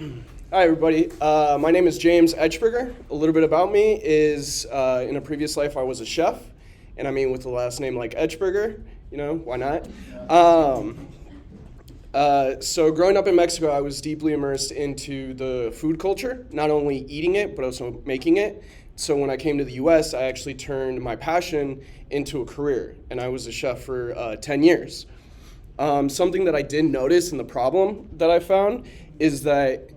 Hi, everybody. My name is James Etchberger. A little bit about me is in a previous life I was a chef, and I mean with the last name like Etchberger, why not? So growing up in Mexico, I was deeply immersed into the food culture, not only eating it, but also making it. So when I came to the US, I actually turned my passion into a career, and I was a chef for 10 years. Something that I did notice and the problem that I found is that,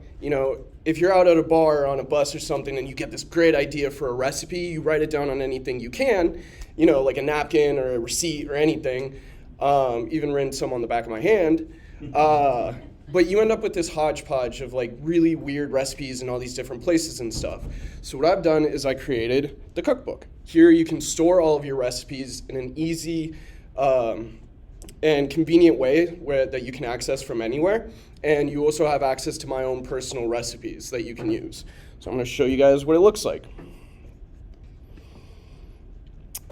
if you're out at a bar or on a bus or something and you get this great idea for a recipe, you write it down on anything you can, like a napkin or a receipt or anything, even written some on the back of my hand. But you end up with this hodgepodge of like really weird recipes in all these different places and stuff. So what I've done is I created the cookbook. Here you can store all of your recipes in an easy and convenient way that you can access from anywhere. And you also have access to my own personal recipes that you can use. So I'm going to show you guys what it looks like.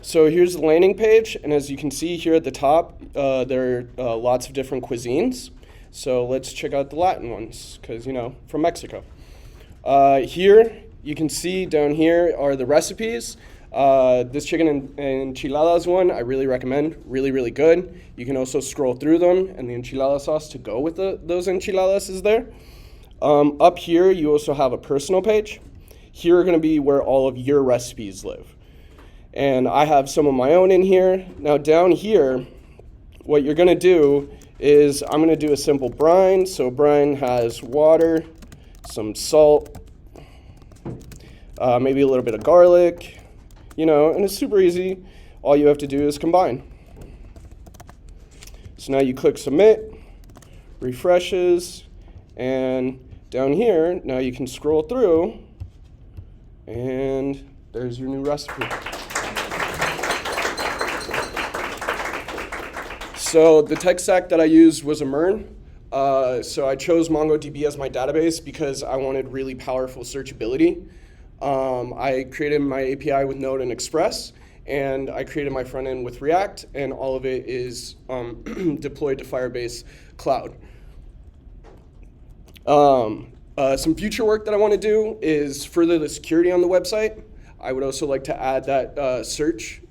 So here's the landing page, and as you can see here at the top, there are lots of different cuisines. So let's check out the Latin ones, because, from Mexico. Here, you can see down here are the recipes. This chicken and enchiladas one, I really recommend. Really, really good. You can also scroll through them, and the enchilada sauce to go with those enchiladas is there. Up here, you also have a personal page. Here are going to be where all of your recipes live. And I have some of my own in here. Now down here, what you're going to do is I'm going to do a simple brine. So brine has water, some salt, maybe a little bit of garlic. And it's super easy. All you have to do is combine. So now you click submit, refreshes, and down here, now you can scroll through, and there's your new recipe. So the tech stack that I used was a MERN. So I chose MongoDB as my database because I wanted really powerful searchability. I created my API with Node and Express, and I created my front end with React, and all of it is deployed to Firebase Cloud. Some future work that I want to do is further the security on the website. I would also like to add that search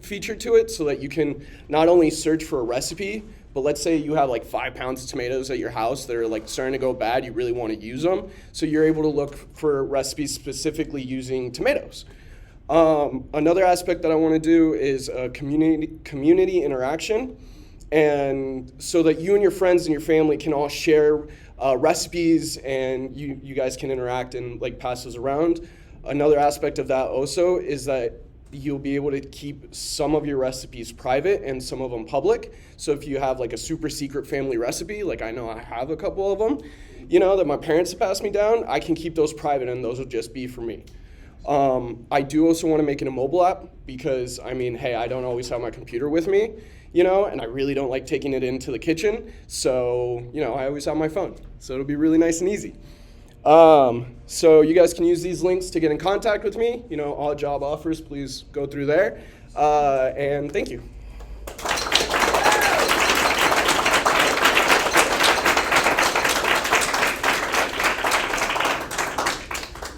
feature to it so that you can not only search for a recipe, but let's say you have like 5 pounds of tomatoes at your house that are like starting to go bad, you really want to use them. So you're able to look for recipes specifically using tomatoes. Another aspect that I want to do is a community interaction, and so that you and your friends and your family can all share recipes and you guys can interact and like pass those around. Another aspect of that also is that you'll be able to keep some of your recipes private and some of them public. So if you have like a super secret family recipe, like I know I have a couple of them, that my parents have passed me down, I can keep those private and those will just be for me. I do also want to make it a mobile app because, hey, I don't always have my computer with me, and I really don't like taking it into the kitchen. So, I always have my phone. So it'll be really nice and easy. So you guys can use these links to get in contact with me. All job offers, please go through there. And thank you.